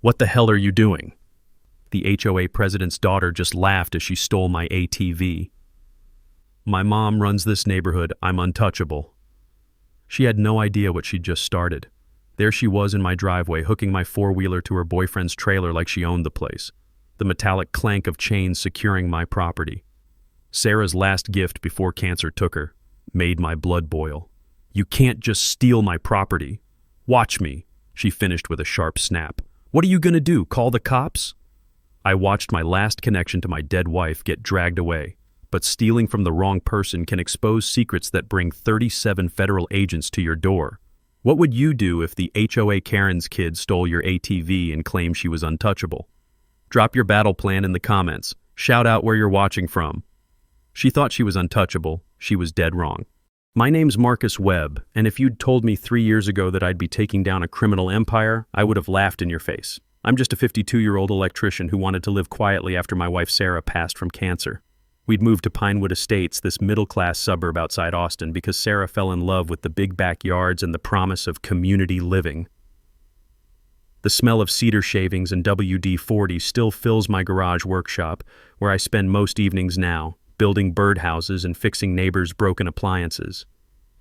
What the hell are you doing? The HOA president's daughter just laughed as she stole my ATV. My mom runs this neighborhood. I'm untouchable. She had no idea what she'd just started. There she was in my driveway, hooking my four-wheeler to her boyfriend's trailer like she owned the place. The metallic clank of chains securing my property. Sarah's last gift before cancer took her made my blood boil. You can't just steal my property. Watch me, she finished with a sharp snap. What are you gonna do, call the cops? I watched my last connection to my dead wife get dragged away, but stealing from the wrong person can expose secrets that bring 37 federal agents to your door. What would you do if the HOA Karen's kid stole your ATV and claimed she was untouchable? Drop your battle plan in the comments. Shout out where you're watching from. She thought she was untouchable. She was dead wrong. My name's Marcus Webb, and if you'd told me 3 years ago that I'd be taking down a criminal empire, I would have laughed in your face. I'm just a 52-year-old electrician who wanted to live quietly after my wife Sarah passed from cancer. We'd moved to Pinewood Estates, this middle-class suburb outside Austin, because Sarah fell in love with the big backyards and the promise of community living. The smell of cedar shavings and WD-40 still fills my garage workshop, where I spend most evenings now, building birdhouses and fixing neighbors' broken appliances.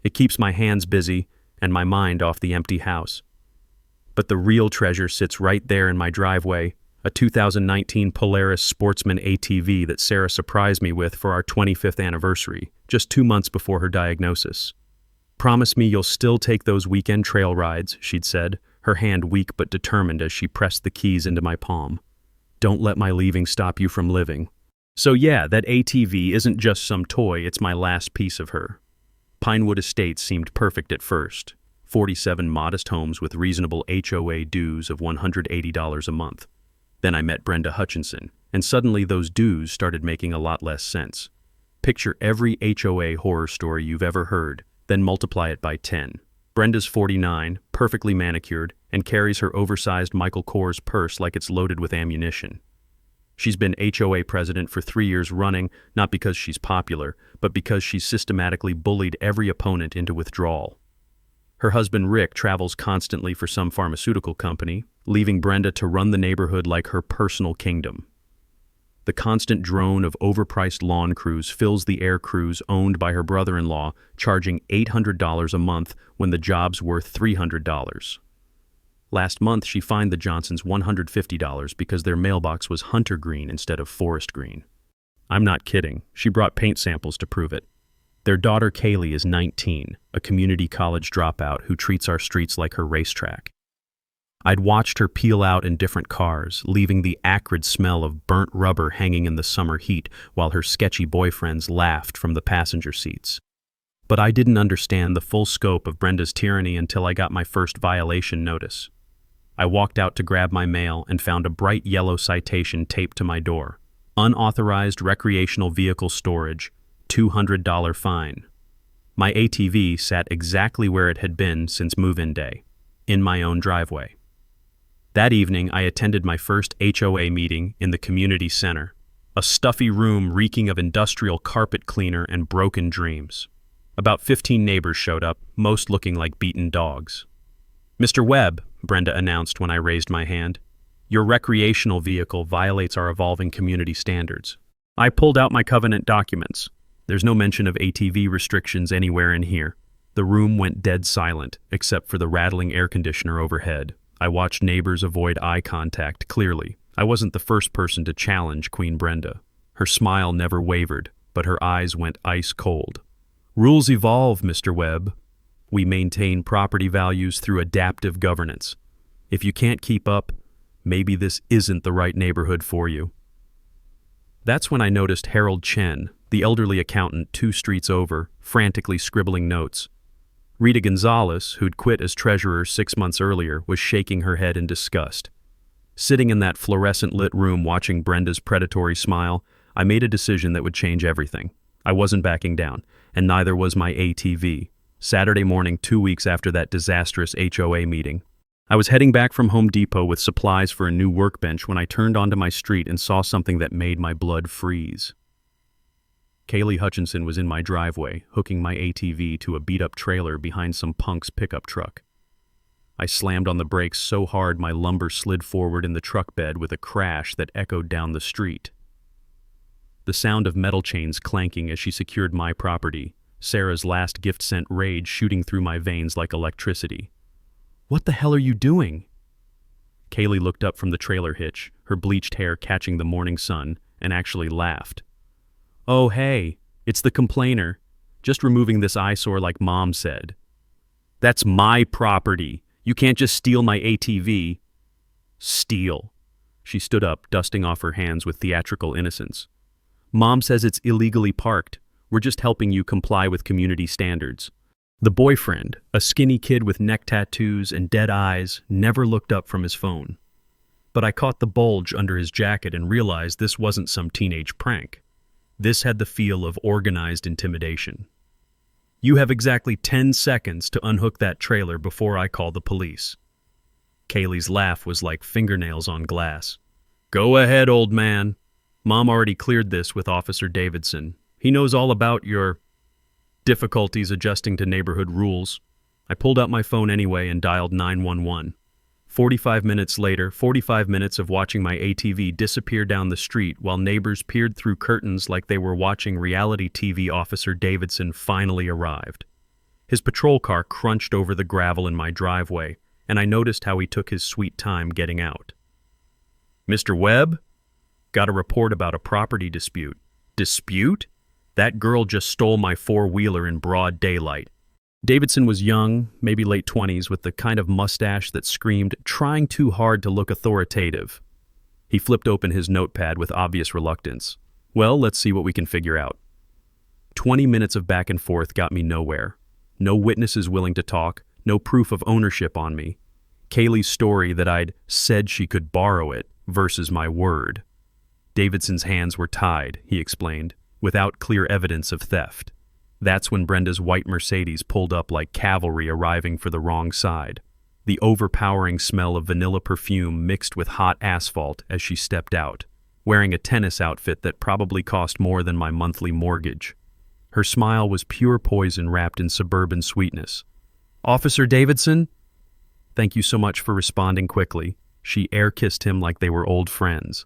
It keeps my hands busy and my mind off the empty house. But the real treasure sits right there in my driveway, a 2019 Polaris Sportsman ATV that Sarah surprised me with for our 25th anniversary, just 2 months before her diagnosis. Promise me you'll still take those weekend trail rides, she'd said, her hand weak but determined as she pressed the keys into my palm. Don't let my leaving stop you from living. So yeah, that ATV isn't just some toy, it's my last piece of her. Pinewood Estates seemed perfect at first. 47 modest homes with reasonable HOA dues of $180 a month. Then I met Brenda Hutchinson, and suddenly those dues started making a lot less sense. Picture every HOA horror story you've ever heard, then multiply it by 10. Brenda's 49, perfectly manicured, and carries her oversized Michael Kors purse like it's loaded with ammunition. She's been HOA president for 3 years running, not because she's popular, but because she's systematically bullied every opponent into withdrawal. Her husband Rick travels constantly for some pharmaceutical company, leaving Brenda to run the neighborhood like her personal kingdom. The constant drone of overpriced lawn crews fills the air crews owned by her brother-in-law, charging $800 a month when the job's worth $300. Last month, she fined the Johnsons $150 because their mailbox was hunter green instead of forest green. I'm not kidding. She brought paint samples to prove it. Their daughter Kaylee is 19, a community college dropout who treats our streets like her racetrack. I'd watched her peel out in different cars, leaving the acrid smell of burnt rubber hanging in the summer heat while her sketchy boyfriends laughed from the passenger seats. But I didn't understand the full scope of Brenda's tyranny until I got my first violation notice. I walked out to grab my mail and found a bright yellow citation taped to my door. Unauthorized recreational vehicle storage, $200 fine. My ATV sat exactly where it had been since move-in day, in my own driveway. That evening, I attended my first HOA meeting in the community center, a stuffy room reeking of industrial carpet cleaner and broken dreams. About 15 neighbors showed up, most looking like beaten dogs. Mr. Webb, Brenda announced when I raised my hand, your recreational vehicle violates our evolving community standards. I pulled out my covenant documents. There's no mention of ATV restrictions anywhere in here. The room went dead silent, except for the rattling air conditioner overhead. I watched neighbors avoid eye contact clearly. I wasn't the first person to challenge Queen Brenda. Her smile never wavered, but her eyes went ice cold. Rules evolve, Mr. Webb. We maintain property values through adaptive governance. If you can't keep up, maybe this isn't the right neighborhood for you. That's when I noticed Harold Chen, the elderly accountant 2 streets over, frantically scribbling notes. Rita Gonzalez, who'd quit as treasurer 6 months earlier, was shaking her head in disgust. Sitting in that fluorescent-lit room watching Brenda's predatory smile, I made a decision that would change everything. I wasn't backing down, and neither was my ATV. Saturday morning, 2 weeks after that disastrous HOA meeting, I was heading back from Home Depot with supplies for a new workbench when I turned onto my street and saw something that made my blood freeze. Kaylee Hutchinson was in my driveway, hooking my ATV to a beat-up trailer behind some punk's pickup truck. I slammed on the brakes so hard my lumbar slid forward in the truck bed with a crash that echoed down the street. The sound of metal chains clanking as she secured my property, Sarah's last gift sent rage shooting through my veins like electricity. "What the hell are you doing?" Kaylee looked up from the trailer hitch, her bleached hair catching the morning sun, and actually laughed. "Oh, hey, it's the complainer. Just removing this eyesore like Mom said." "That's my property. You can't just steal my ATV." "Steal." She stood up, dusting off her hands with theatrical innocence. "Mom says it's illegally parked. We're just helping you comply with community standards." The boyfriend, a skinny kid with neck tattoos and dead eyes, never looked up from his phone. But I caught the bulge under his jacket and realized this wasn't some teenage prank. This had the feel of organized intimidation. "You have exactly 10 seconds to unhook that trailer before I call the police." Kaylee's laugh was like fingernails on glass. "Go ahead, old man. Mom already cleared this with Officer Davidson. He knows all about your difficulties adjusting to neighborhood rules." I pulled out my phone anyway and dialed 911. 45 minutes later, 45 minutes of watching my ATV disappear down the street while neighbors peered through curtains like they were watching reality TV. Officer Davidson finally arrived. His patrol car crunched over the gravel in my driveway, and I noticed how he took his sweet time getting out. "Mr. Webb? Got a report about a property dispute." "Dispute? That girl just stole my four-wheeler in broad daylight." Davidson was young, maybe late 20s, with the kind of mustache that screamed, trying too hard to look authoritative. He flipped open his notepad with obvious reluctance. "Well, let's see what we can figure out." 20 minutes of back and forth got me nowhere. No witnesses willing to talk, no proof of ownership on me. Kaylee's story that I'd said she could borrow it versus my word. Davidson's hands were tied, he explained, without clear evidence of theft. That's when Brenda's white Mercedes pulled up like cavalry arriving for the wrong side. The overpowering smell of vanilla perfume mixed with hot asphalt as she stepped out, wearing a tennis outfit that probably cost more than my monthly mortgage. Her smile was pure poison wrapped in suburban sweetness. "Officer Davidson? Thank you so much for responding quickly." She air-kissed him like they were old friends.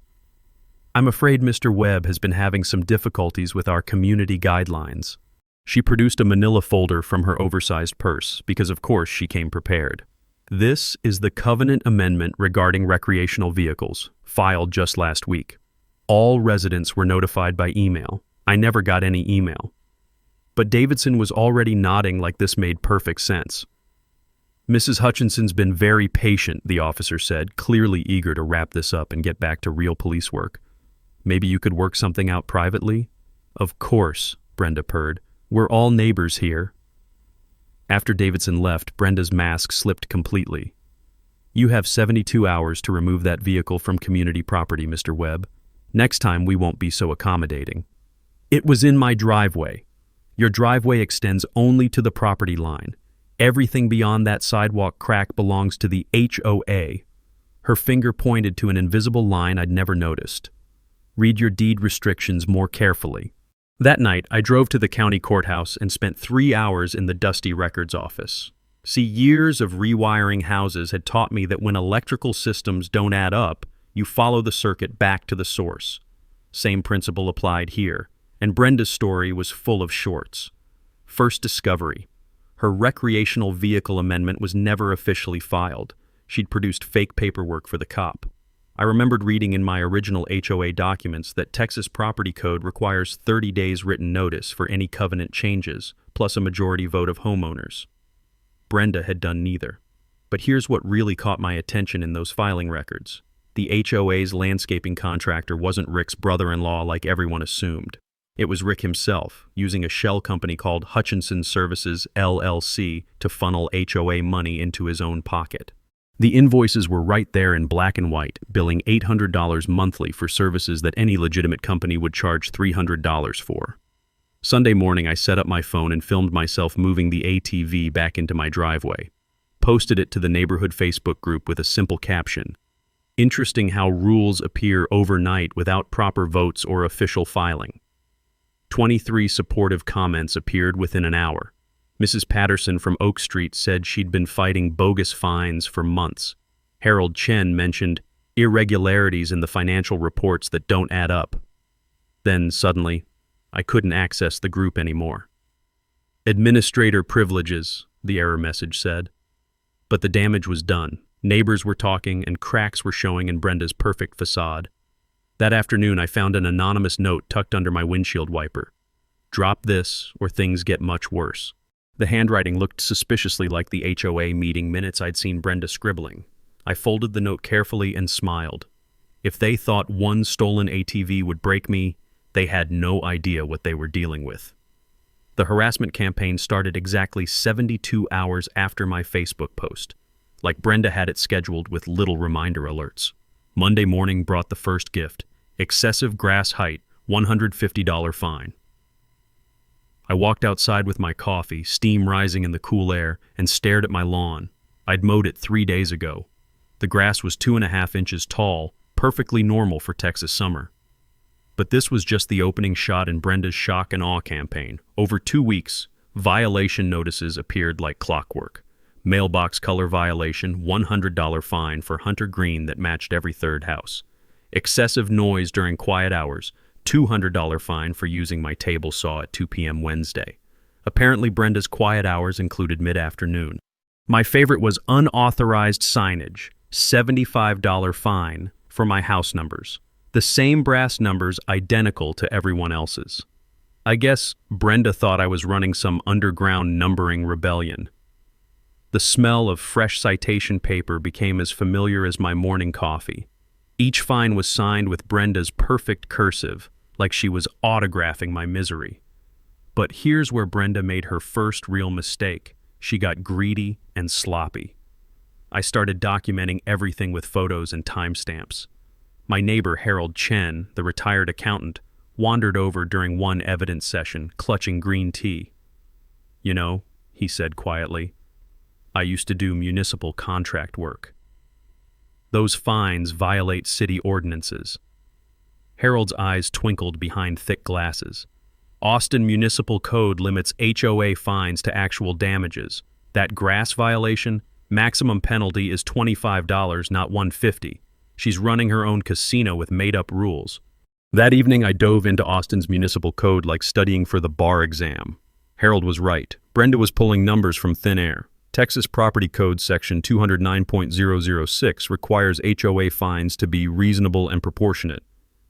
"I'm afraid Mr. Webb has been having some difficulties with our community guidelines." She produced a manila folder from her oversized purse, because of course she came prepared. "This is the Covenant Amendment regarding recreational vehicles, filed just last week. All residents were notified by email. I never got any email." But Davidson was already nodding like this made perfect sense. "Mrs. Hutchinson's been very patient," the officer said, clearly eager to wrap this up and get back to real police work. "Maybe you could work something out privately?" "Of course," Brenda purred. "We're all neighbors here." After Davidson left, Brenda's mask slipped completely. "You have 72 hours to remove that vehicle from community property, Mr. Webb. Next time we won't be so accommodating." "It was in my driveway." "Your driveway extends only to the property line. Everything beyond that sidewalk crack belongs to the HOA. Her finger pointed to an invisible line I'd never noticed. "Read your deed restrictions more carefully." That night, I drove to the county courthouse and spent 3 hours in the dusty records office. See, years of rewiring houses had taught me that when electrical systems don't add up, you follow the circuit back to the source. Same principle applied here, and Brenda's story was full of shorts. First discovery. Her recreational vehicle amendment was never officially filed. She'd produced fake paperwork for the cop. I remembered reading in my original HOA documents that Texas property code requires 30 days written notice for any covenant changes, plus a majority vote of homeowners. Brenda had done neither. But here's what really caught my attention in those filing records. The HOA's landscaping contractor wasn't Rick's brother-in-law like everyone assumed. It was Rick himself, using a shell company called Hutchinson Services, LLC, to funnel HOA money into his own pocket. The invoices were right there in black and white, billing $800 monthly for services that any legitimate company would charge $300 for. Sunday morning, I set up my phone and filmed myself moving the ATV back into my driveway. Posted it to the neighborhood Facebook group with a simple caption. "Interesting how rules appear overnight without proper votes or official filing." 23 supportive comments appeared within an hour. Mrs. Patterson from Oak Street said she'd been fighting bogus fines for months. Harold Chen mentioned irregularities in the financial reports that don't add up. Then, suddenly, I couldn't access the group anymore. Administrator privileges, the error message said. But the damage was done. Neighbors were talking and cracks were showing in Brenda's perfect facade. That afternoon, I found an anonymous note tucked under my windshield wiper. Drop this or things get much worse. The handwriting looked suspiciously like the HOA meeting minutes I'd seen Brenda scribbling. I folded the note carefully and smiled. If they thought one stolen ATV would break me, they had no idea what they were dealing with. The harassment campaign started exactly 72 hours after my Facebook post, like Brenda had it scheduled with little reminder alerts. Monday morning brought the first gift, excessive grass height, $150 fine. I walked outside with my coffee, steam rising in the cool air, and stared at my lawn. I'd mowed it 3 days ago. The grass was 2.5 inches tall, perfectly normal for Texas summer. But this was just the opening shot in Brenda's shock and awe campaign. Over 2 weeks, violation notices appeared like clockwork. Mailbox color violation, $100 fine for Hunter Green that matched every third house. Excessive noise during quiet hours, $200 fine for using my table saw at 2 p.m. Wednesday. Apparently Brenda's quiet hours included mid-afternoon. My favorite was unauthorized signage, $75 fine for my house numbers. The same brass numbers identical to everyone else's. I guess Brenda thought I was running some underground numbering rebellion. The smell of fresh citation paper became as familiar as my morning coffee. Each fine was signed with Brenda's perfect cursive, like she was autographing my misery. But here's where Brenda made her first real mistake. She got greedy and sloppy. I started documenting everything with photos and timestamps. My neighbor Harold Chen, the retired accountant, wandered over during one evidence session, clutching green tea. "You know," he said quietly, "I used to do municipal contract work. Those fines violate city ordinances." Harold's eyes twinkled behind thick glasses. "Austin Municipal Code limits HOA fines to actual damages. That grass violation, maximum penalty is $25, not $150. She's running her own casino with made-up rules." That evening, I dove into Austin's municipal code like studying for the bar exam. Harold was right. Brenda was pulling numbers from thin air. Texas Property Code Section 209.006 requires HOA fines to be reasonable and proportionate.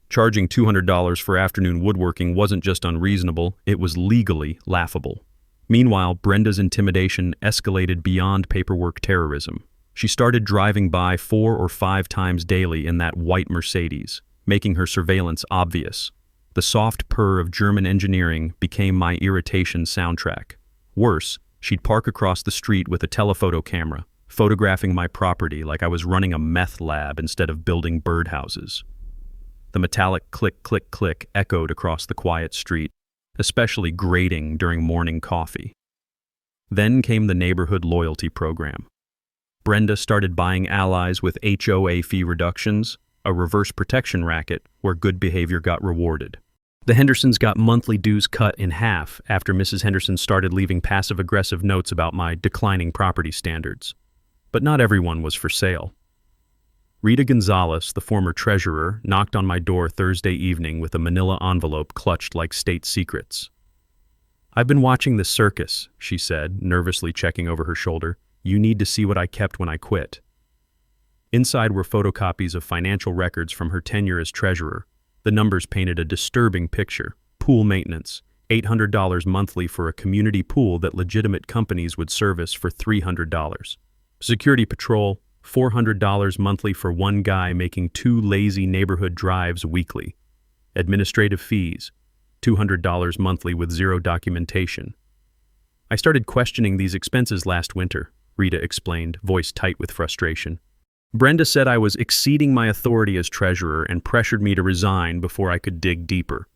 Charging $200 for afternoon woodworking wasn't just unreasonable, it was legally laughable. Meanwhile, Brenda's intimidation escalated beyond paperwork terrorism. She started driving by 4 or 5 times daily in that white Mercedes, making her surveillance obvious. The soft purr of German engineering became my irritation soundtrack. Worse, she'd park across the street with a telephoto camera, photographing my property like I was running a meth lab instead of building birdhouses. The metallic click, click, click echoed across the quiet street, especially grating during morning coffee. Then came the neighborhood loyalty program. Brenda started buying allies with HOA fee reductions, a reverse protection racket where good behavior got rewarded. The Hendersons got monthly dues cut in half after Mrs. Henderson started leaving passive-aggressive notes about my declining property standards. But not everyone was for sale. Rita Gonzalez, the former treasurer, knocked on my door Thursday evening with a manila envelope clutched like state secrets. "I've been watching this circus," she said, nervously checking over her shoulder. "You need to see what I kept when I quit." Inside were photocopies of financial records from her tenure as treasurer. The numbers painted a disturbing picture. Pool maintenance, $800 monthly for a community pool that legitimate companies would service for $300. Security patrol, $400 monthly for one guy making 2 lazy neighborhood drives weekly. Administrative fees, $200 monthly with 0 documentation. "I started questioning these expenses last winter," Rita explained, voice tight with frustration. "Brenda said I was exceeding my authority as treasurer and pressured me to resign before I could dig deeper."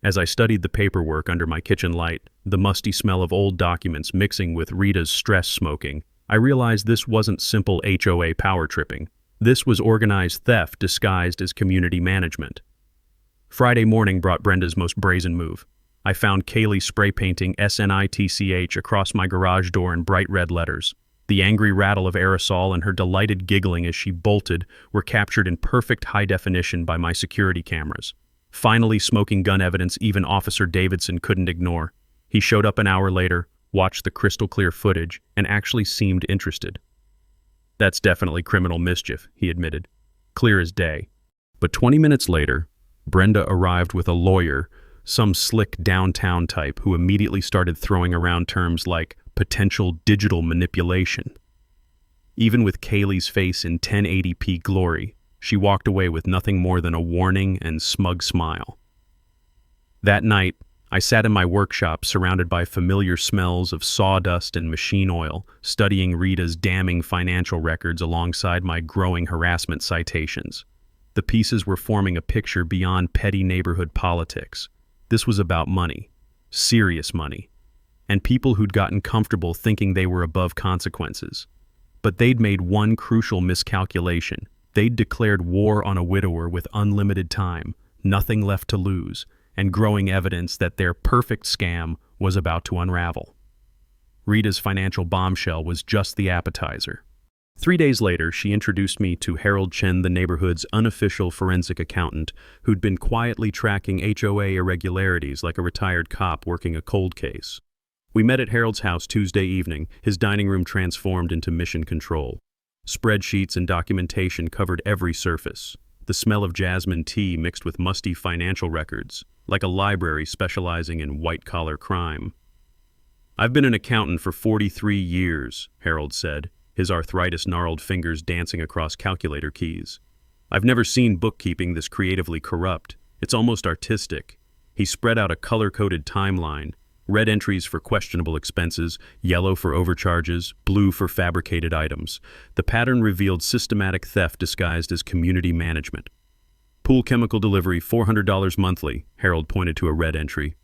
As I studied the paperwork under my kitchen light, the musty smell of old documents mixing with Rita's stress smoking, I realized this wasn't simple HOA power tripping. This was organized theft disguised as community management. Friday morning brought Brenda's most brazen move. I found Kaylee spray painting SNITCH across my garage door in bright red letters. The angry rattle of aerosol and her delighted giggling as she bolted were captured in perfect high definition by my security cameras. Finally, smoking gun evidence even Officer Davidson couldn't ignore. He showed up an hour later, watched the crystal clear footage, and actually seemed interested. "That's definitely criminal mischief," he admitted. "Clear as day." But 20 minutes later, Brenda arrived with a lawyer, some slick downtown type who immediately started throwing around terms like potential digital manipulation. Even with Kaylee's face in 1080p glory, she walked away with nothing more than a warning and smug smile. That night, I sat in my workshop surrounded by familiar smells of sawdust and machine oil, studying Rita's damning financial records alongside my growing harassment citations. The pieces were forming a picture beyond petty neighborhood politics. This was about money, serious money, and people who'd gotten comfortable thinking they were above consequences. But they'd made one crucial miscalculation. They'd declared war on a widower with unlimited time, nothing left to lose, and growing evidence that their perfect scam was about to unravel. Rita's financial bombshell was just the appetizer. 3 days later, she introduced me to Harold Chen, the neighborhood's unofficial forensic accountant, who'd been quietly tracking HOA irregularities like a retired cop working a cold case. We met at Harold's house Tuesday evening, his dining room transformed into mission control. Spreadsheets and documentation covered every surface. The smell of jasmine tea mixed with musty financial records, like a library specializing in white-collar crime. "I've been an accountant for 43 years, Harold said, his arthritis-gnarled fingers dancing across calculator keys. "I've never seen bookkeeping this creatively corrupt. It's almost artistic." He spread out a color-coded timeline, red entries for questionable expenses, yellow for overcharges, blue for fabricated items. The pattern revealed systematic theft disguised as community management. "Pool chemical delivery, $400 monthly," Harold pointed to a red entry.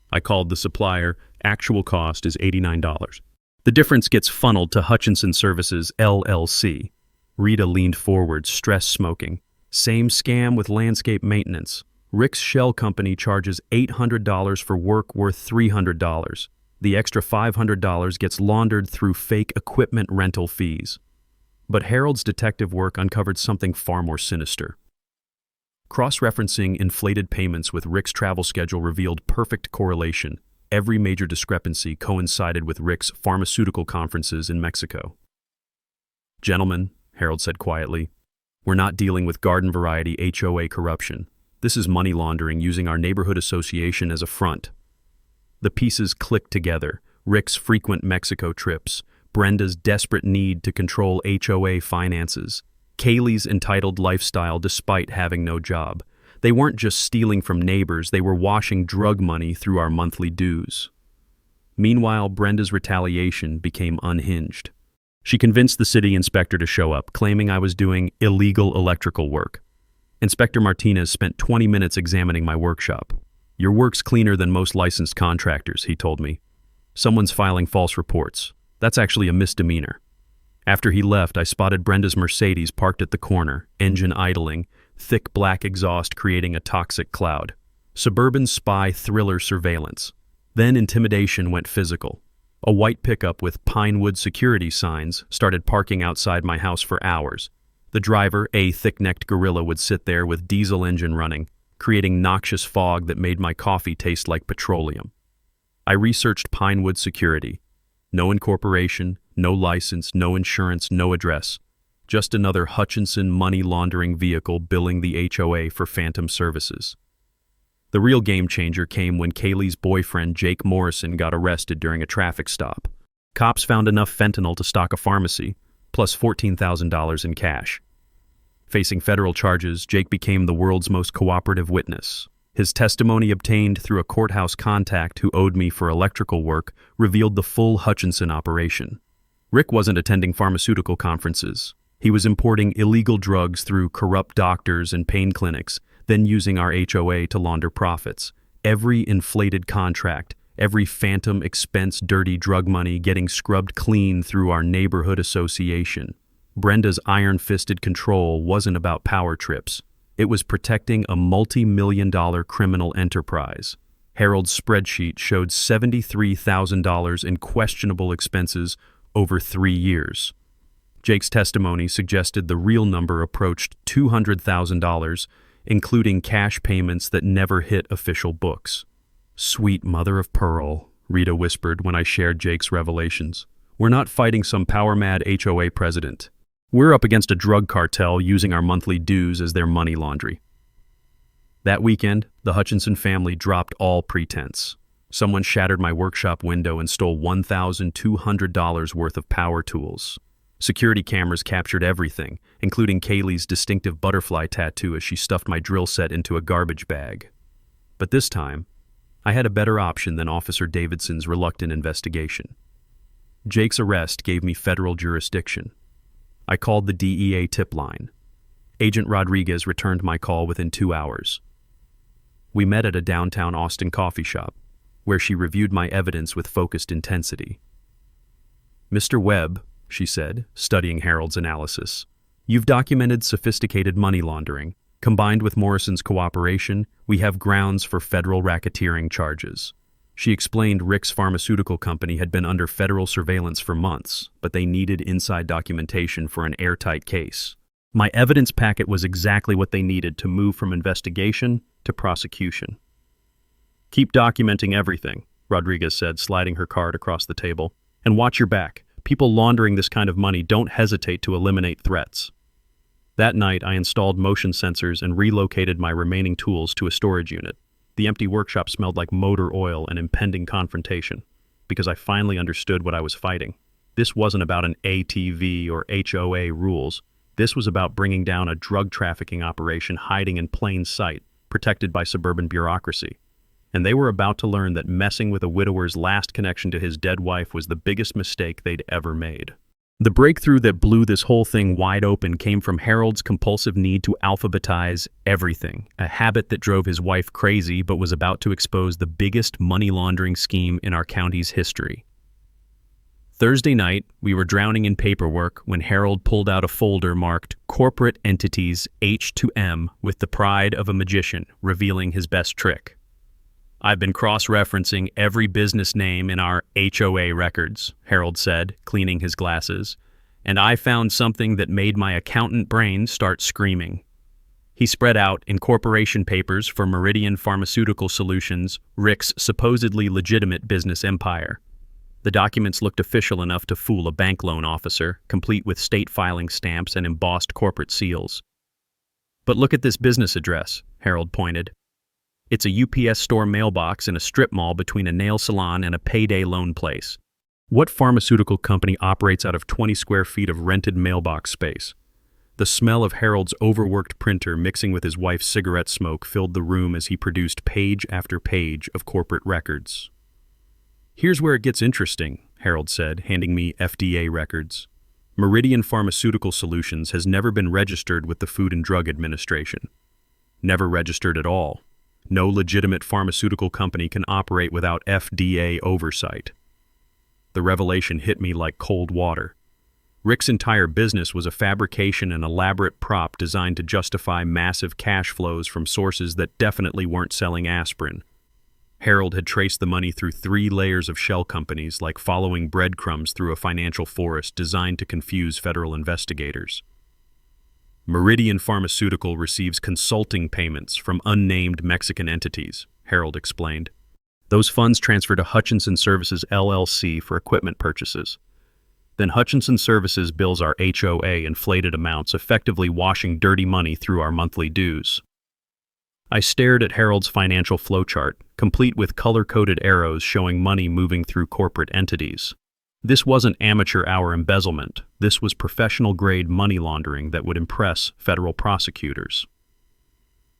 I called the supplier. Actual cost is $89. "The difference gets funneled to Hutchinson Services, LLC. Rita leaned forward, stress smoking. "Same scam with landscape maintenance. Rick's shell company charges $800 for work worth $300. The extra $500 gets laundered through fake equipment rental fees." But Harold's detective work uncovered something far more sinister. Cross-referencing inflated payments with Rick's travel schedule revealed perfect correlation. Every major discrepancy coincided with Rick's pharmaceutical conferences in Mexico. "Gentlemen," Harold said quietly, "we're not dealing with garden-variety HOA corruption. This is money laundering using our neighborhood association as a front." The pieces clicked together. Rick's frequent Mexico trips, Brenda's desperate need to control HOA finances, Kaylee's entitled lifestyle despite having no job. They weren't just stealing from neighbors, they were washing drug money through our monthly dues. Meanwhile, Brenda's retaliation became unhinged. She convinced the city inspector to show up, claiming I was doing illegal electrical work. Inspector Martinez spent 20 minutes examining my workshop. "Your work's cleaner than most licensed contractors," he told me. "Someone's filing false reports. That's actually a misdemeanor." After he left, I spotted Brenda's Mercedes parked at the corner, engine idling, thick black exhaust creating a toxic cloud. Suburban spy thriller surveillance. Then intimidation went physical. A white pickup with Pinewood security signs started parking outside my house for hours. The driver, a thick-necked gorilla, would sit there with diesel engine running, creating noxious fog that made my coffee taste like petroleum. I researched Pinewood security. No incorporation, no license, no insurance, no address. Just another Hutchinson money laundering vehicle billing the HOA for phantom services. The real game changer came when Kaylee's boyfriend, Jake Morrison, got arrested during a traffic stop. Cops found enough fentanyl to stock a pharmacy, plus $14,000 in cash. Facing federal charges, Jake became the world's most cooperative witness. His testimony, obtained through a courthouse contact who owed me for electrical work, revealed the full Hutchinson operation. Rick wasn't attending pharmaceutical conferences. He was importing illegal drugs through corrupt doctors and pain clinics, then using our HOA to launder profits. Every inflated contract, every phantom expense, dirty drug money getting scrubbed clean through our neighborhood association. Brenda's iron-fisted control wasn't about power trips. It was protecting a multi-million-dollar criminal enterprise. Harold's spreadsheet showed $73,000 in questionable expenses over 3 years. Jake's testimony suggested the real number approached $200,000, including cash payments that never hit official books. "Sweet mother of pearl," Rita whispered when I shared Jake's revelations. "We're not fighting some power-mad HOA president. We're up against a drug cartel using our monthly dues as their money laundry." That weekend, the Hutchinson family dropped all pretense. Someone shattered my workshop window and stole $1,200 worth of power tools. Security cameras captured everything, including Kaylee's distinctive butterfly tattoo as she stuffed my drill set into a garbage bag. But this time, I had a better option than Officer Davidson's reluctant investigation. Jake's arrest gave me federal jurisdiction. I called the DEA tip line. Agent Rodriguez returned my call within 2 hours. We met at a downtown Austin coffee shop, where she reviewed my evidence with focused intensity. "Mr. Webb," she said, studying Harold's analysis, "you've documented sophisticated money laundering. Combined with Morrison's cooperation, we have grounds for federal racketeering charges." She explained Rick's pharmaceutical company had been under federal surveillance for months, but they needed inside documentation for an airtight case. My evidence packet was exactly what they needed to move from investigation to prosecution. "Keep documenting everything," Rodriguez said, sliding her card across the table. "And watch your back. People laundering this kind of money don't hesitate to eliminate threats." That night, I installed motion sensors and relocated my remaining tools to a storage unit. The empty workshop smelled like motor oil and impending confrontation, because I finally understood what I was fighting. This wasn't about an ATV or HOA rules. This was about bringing down a drug trafficking operation hiding in plain sight, protected by suburban bureaucracy. And they were about to learn that messing with a widower's last connection to his dead wife was the biggest mistake they'd ever made. The breakthrough that blew this whole thing wide open came from Harold's compulsive need to alphabetize everything, a habit that drove his wife crazy but was about to expose the biggest money laundering scheme in our county's history. Thursday night, we were drowning in paperwork when Harold pulled out a folder marked Corporate Entities H2M with the pride of a magician, revealing his best trick. "I've been cross-referencing every business name in our HOA records," Harold said, cleaning his glasses, "and I found something that made my accountant brain start screaming." He spread out incorporation papers for Meridian Pharmaceutical Solutions, Rick's supposedly legitimate business empire. The documents looked official enough to fool a bank loan officer, complete with state filing stamps and embossed corporate seals. "But look at this business address," Harold pointed. "It's a UPS store mailbox in a strip mall between a nail salon and a payday loan place. What pharmaceutical company operates out of 20 square feet of rented mailbox space?" The smell of Harold's overworked printer mixing with his wife's cigarette smoke filled the room as he produced page after page of corporate records. "Here's where it gets interesting," Harold said, handing me FDA records. "Meridian Pharmaceutical Solutions has never been registered with the Food and Drug Administration. Never registered at all. No legitimate pharmaceutical company can operate without FDA oversight." The revelation hit me like cold water. Rick's entire business was a fabrication and elaborate prop designed to justify massive cash flows from sources that definitely weren't selling aspirin. Harold had traced the money through 3 layers of shell companies, like following breadcrumbs through a financial forest designed to confuse federal investigators. "Meridian Pharmaceutical receives consulting payments from unnamed Mexican entities," Harold explained. "Those funds transfer to Hutchinson Services LLC for equipment purchases. Then Hutchinson Services bills our HOA inflated amounts, effectively washing dirty money through our monthly dues." I stared at Harold's financial flowchart, complete with color-coded arrows showing money moving through corporate entities. This wasn't amateur-hour embezzlement. This was professional-grade money laundering that would impress federal prosecutors.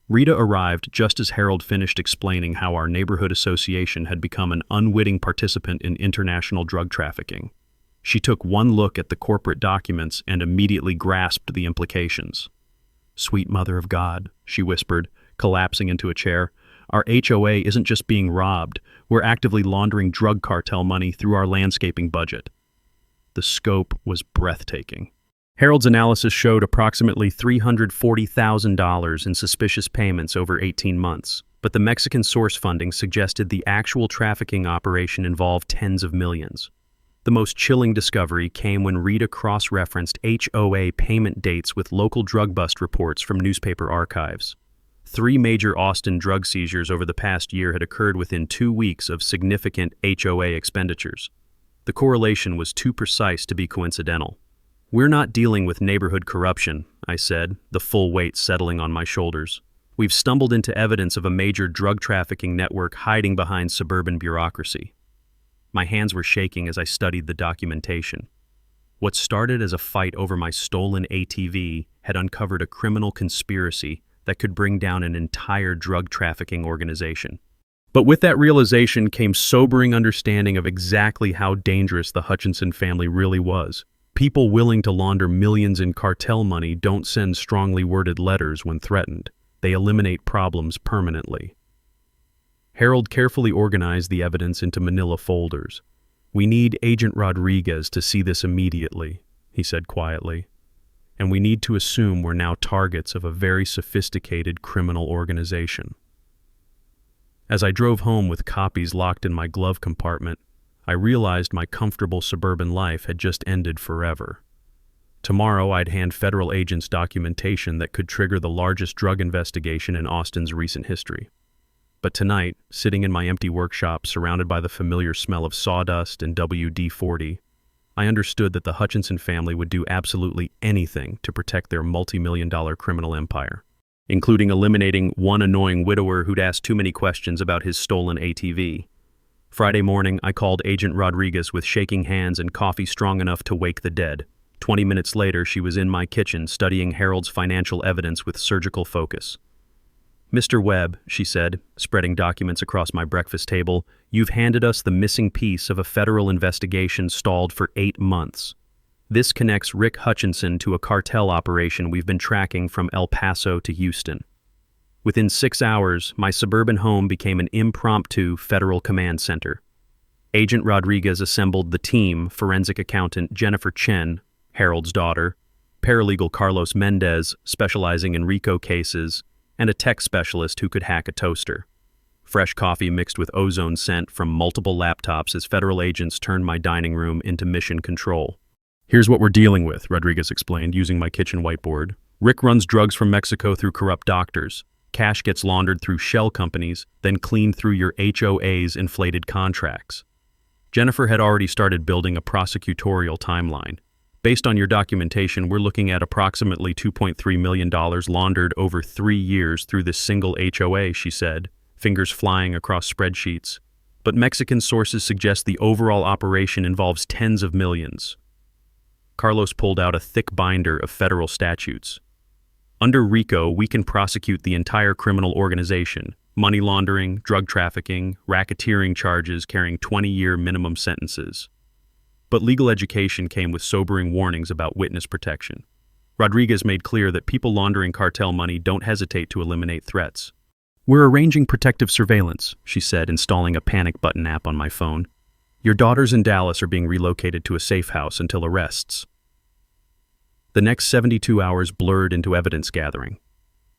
Rita arrived just as Harold finished explaining how our neighborhood association had become an unwitting participant in international drug trafficking. She took one look at the corporate documents and immediately grasped the implications. "Sweet Mother of God," she whispered, collapsing into a chair. "Our HOA isn't just being robbed. We're actively laundering drug cartel money through our landscaping budget." The scope was breathtaking. Harold's analysis showed approximately $340,000 in suspicious payments over 18 months, but the Mexican source funding suggested the actual trafficking operation involved tens of millions. The most chilling discovery came when Rita cross-referenced HOA payment dates with local drug bust reports from newspaper archives. 3 major Austin drug seizures over the past year had occurred within 2 weeks of significant HOA expenditures. The correlation was too precise to be coincidental. "We're not dealing with neighborhood corruption," I said, the full weight settling on my shoulders. "We've stumbled into evidence of a major drug trafficking network hiding behind suburban bureaucracy." My hands were shaking as I studied the documentation. What started as a fight over my stolen ATV had uncovered a criminal conspiracy that could bring down an entire drug trafficking organization. But with that realization came sobering understanding of exactly how dangerous the Hutchinson family really was. People willing to launder millions in cartel money don't send strongly worded letters when threatened. They eliminate problems permanently. Harold carefully organized the evidence into manila folders. "We need Agent Rodriguez to see this immediately," he said quietly. "And we need to assume we're now targets of a very sophisticated criminal organization." As I drove home with copies locked in my glove compartment, I realized my comfortable suburban life had just ended forever. Tomorrow I'd hand federal agents documentation that could trigger the largest drug investigation in Austin's recent history. But tonight, sitting in my empty workshop surrounded by the familiar smell of sawdust and WD-40, I understood that the Hutchinson family would do absolutely anything to protect their multi-million-dollar criminal empire, including eliminating one annoying widower who'd asked too many questions about his stolen ATV. Friday morning, I called Agent Rodriguez with shaking hands and coffee strong enough to wake the dead. 20 minutes later, she was in my kitchen studying Harold's financial evidence with surgical focus. "Mr. Webb," she said, spreading documents across my breakfast table, "you've handed us the missing piece of a federal investigation stalled for 8 months. This connects Rick Hutchinson to a cartel operation we've been tracking from El Paso to Houston." Within 6 hours, my suburban home became an impromptu federal command center. Agent Rodriguez assembled the team: forensic accountant Jennifer Chen, Harold's daughter, paralegal Carlos Mendez, specializing in RICO cases, and a tech specialist who could hack a toaster. Fresh coffee mixed with ozone scent from multiple laptops as federal agents turned my dining room into mission control. "Here's what we're dealing with," Rodriguez explained, using my kitchen whiteboard. "Rick runs drugs from Mexico through corrupt doctors. Cash gets laundered through shell companies, then cleaned through your HOA's inflated contracts." Jennifer had already started building a prosecutorial timeline. "Based on your documentation, we're looking at approximately $2.3 million laundered over 3 years through this single HOA," she said, fingers flying across spreadsheets. "But Mexican sources suggest the overall operation involves tens of millions." Carlos pulled out a thick binder of federal statutes. "Under RICO, we can prosecute the entire criminal organization: money laundering, drug trafficking, racketeering charges carrying 20-year minimum sentences." But legal education came with sobering warnings about witness protection. Rodriguez made clear that people laundering cartel money don't hesitate to eliminate threats. "We're arranging protective surveillance," she said, installing a panic button app on my phone. "Your daughters in Dallas are being relocated to a safe house until arrests." The next 72 hours blurred into evidence gathering.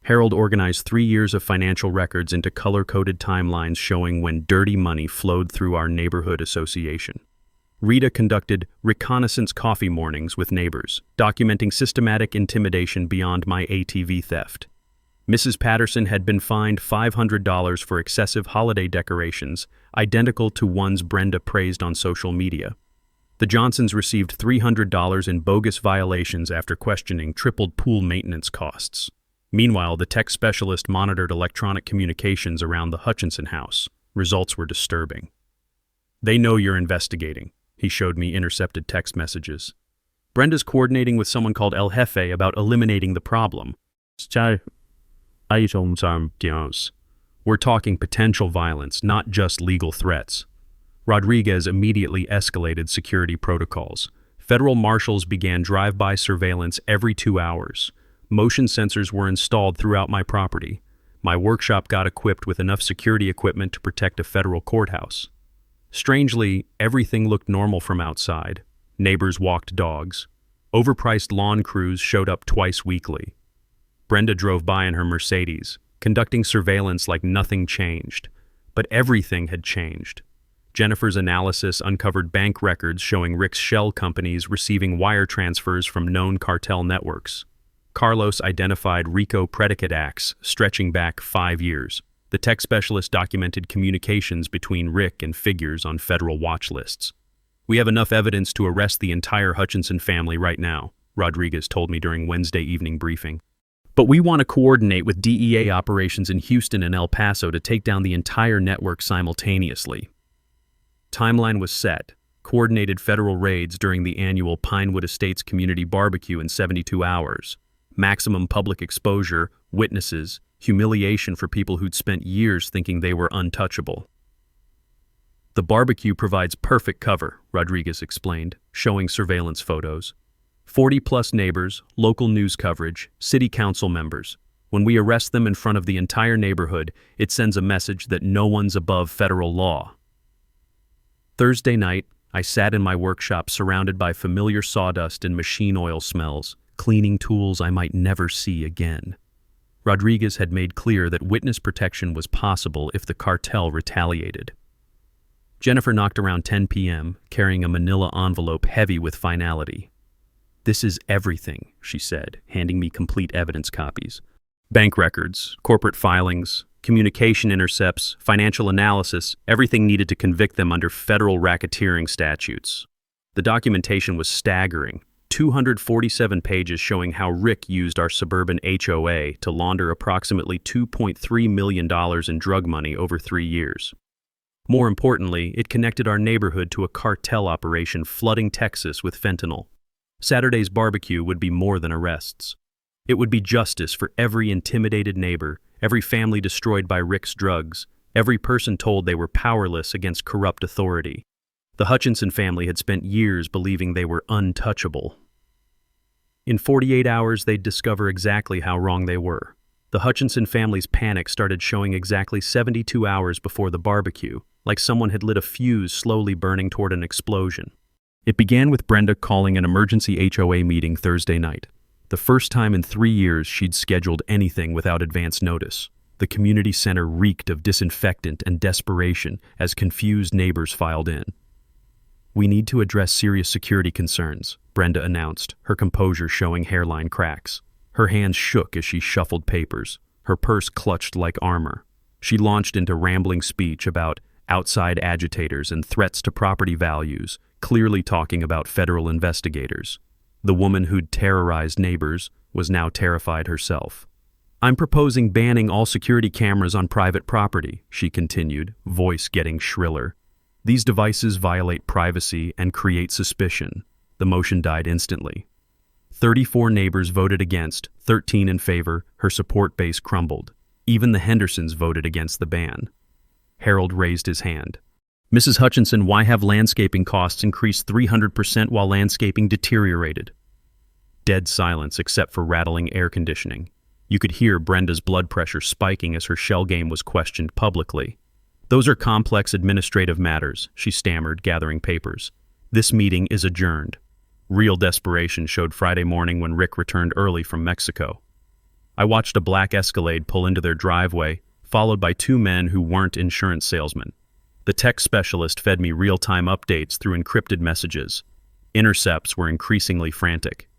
Harold organized 3 years of financial records into color-coded timelines showing when dirty money flowed through our neighborhood association. Rita conducted reconnaissance coffee mornings with neighbors, documenting systematic intimidation beyond my ATV theft. Mrs. Patterson had been fined $500 for excessive holiday decorations, identical to ones Brenda praised on social media. The Johnsons received $300 in bogus violations after questioning tripled pool maintenance costs. Meanwhile, the tech specialist monitored electronic communications around the Hutchinson house. Results were disturbing. "They know you're investigating," he showed me intercepted text messages. "Brenda's coordinating with someone called El Jefe about eliminating the problem." We're talking potential violence, not just legal threats. Rodriguez immediately escalated security protocols. Federal marshals began drive-by surveillance every 2 hours. Motion sensors were installed throughout my property. My workshop got equipped with enough security equipment to protect a federal courthouse. Strangely, everything looked normal from outside. Neighbors walked dogs. Overpriced lawn crews showed up twice weekly. Brenda drove by in her Mercedes, conducting surveillance like nothing changed. But everything had changed. Jennifer's analysis uncovered bank records showing Rick's shell companies receiving wire transfers from known cartel networks. Carlos identified RICO predicate acts stretching back 5 years. The tech specialist documented communications between Rick and figures on federal watch lists. "We have enough evidence to arrest the entire Hutchinson family right now," Rodriguez told me during Wednesday evening briefing. "But we want to coordinate with DEA operations in Houston and El Paso to take down the entire network simultaneously." Timeline was set. Coordinated federal raids during the annual Pinewood Estates Community Barbecue in 72 hours. Maximum public exposure, witnesses, humiliation for people who'd spent years thinking they were untouchable. "The barbecue provides perfect cover," Rodriguez explained, showing surveillance photos. 40-plus neighbors, local news coverage, city council members. When we arrest them in front of the entire neighborhood, it sends a message that no one's above federal law. Thursday night, I sat in my workshop surrounded by familiar sawdust and machine oil smells, cleaning tools I might never see again. Rodriguez had made clear that witness protection was possible if the cartel retaliated. Jennifer knocked around 10 p.m., carrying a manila envelope heavy with finality. "This is everything," she said, handing me complete evidence copies. Bank records, corporate filings, communication intercepts, financial analysis, everything needed to convict them under federal racketeering statutes. The documentation was staggering. 247 pages showing how Rick used our suburban HOA to launder approximately $2.3 million in drug money over 3 years. More importantly, it connected our neighborhood to a cartel operation flooding Texas with fentanyl. Saturday's barbecue would be more than arrests. It would be justice for every intimidated neighbor, every family destroyed by Rick's drugs, every person told they were powerless against corrupt authority. The Hutchinson family had spent years believing they were untouchable. In 48 hours, they'd discover exactly how wrong they were. The Hutchinson family's panic started showing exactly 72 hours before the barbecue, like someone had lit a fuse slowly burning toward an explosion. It began with Brenda calling an emergency HOA meeting Thursday night. The first time in 3 years she'd scheduled anything without advance notice. The community center reeked of disinfectant and desperation as confused neighbors filed in. "We need to address serious security concerns," Brenda announced, her composure showing hairline cracks. Her hands shook as she shuffled papers, her purse clutched like armor. She launched into rambling speech about outside agitators and threats to property values, clearly talking about federal investigators. The woman who'd terrorized neighbors was now terrified herself. "I'm proposing banning all security cameras on private property," she continued, voice getting shriller. "These devices violate privacy and create suspicion." The motion died instantly. 34 neighbors voted against, 13 in favor. Her support base crumbled. Even the Hendersons voted against the ban. Harold raised his hand. "Mrs. Hutchinson, why have landscaping costs increased 300% while landscaping deteriorated?" Dead silence except for rattling air conditioning. You could hear Brenda's blood pressure spiking as her shell game was questioned publicly. "Those are complex administrative matters," she stammered, gathering papers. "This meeting is adjourned." Real desperation showed Friday morning when Rick returned early from Mexico. I watched a black Escalade pull into their driveway, followed by 2 men who weren't insurance salesmen. The tech specialist fed me real-time updates through encrypted messages. Intercepts were increasingly frantic.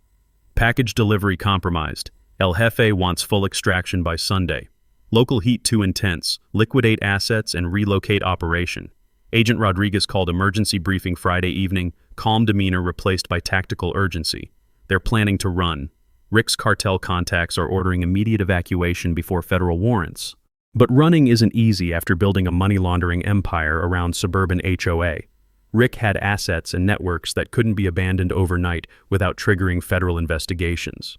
"Package delivery compromised. El Jefe wants full extraction by Sunday. Local heat too intense. Liquidate assets and relocate operation." Agent Rodriguez called emergency briefing Friday evening, calm demeanor replaced by tactical urgency. "They're planning to run. Rick's cartel contacts are ordering immediate evacuation before federal warrants." But running isn't easy after building a money laundering empire around suburban HOA. Rick had assets and networks that couldn't be abandoned overnight without triggering federal investigations.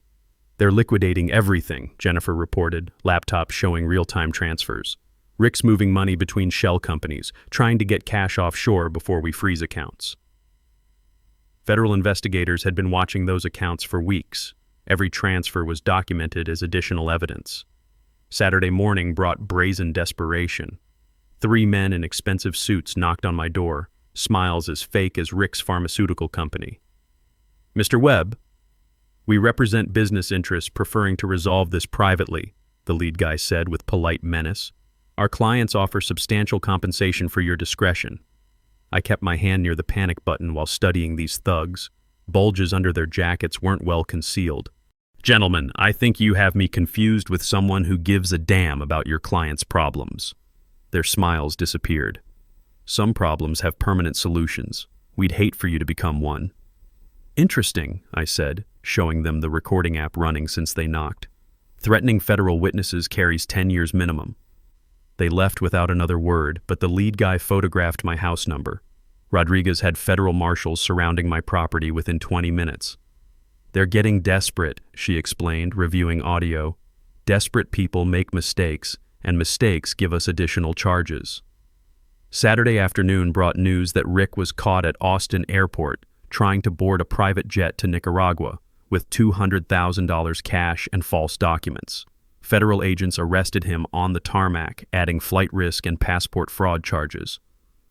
"They're liquidating everything," Jennifer reported, laptop showing real-time transfers. "Rick's moving money between shell companies, trying to get cash offshore before we freeze accounts." Federal investigators had been watching those accounts for weeks. Every transfer was documented as additional evidence. Saturday morning brought brazen desperation. 3 men in expensive suits knocked on my door, smiles as fake as Rick's pharmaceutical company. "Mr. Webb, we represent business interests preferring to resolve this privately," the lead guy said with polite menace. Our clients offer substantial compensation for your discretion. I kept my hand near the panic button while studying these thugs. Bulges under their jackets weren't well concealed. Gentlemen, I think you have me confused with someone who gives a damn about your client's problems. Their smiles disappeared. Some problems have permanent solutions. We'd hate for you to become one. Interesting, I said, showing them the recording app running since they knocked. Threatening federal witnesses carries 10 years minimum. They left without another word, but the lead guy photographed my house number. Rodriguez had federal marshals surrounding my property within 20 minutes. They're getting desperate, she explained, reviewing audio. Desperate people make mistakes, and mistakes give us additional charges. Saturday afternoon brought news that Rick was caught at Austin Airport trying to board a private jet to Nicaragua with $200,000 cash and false documents. Federal agents arrested him on the tarmac, adding flight risk and passport fraud charges.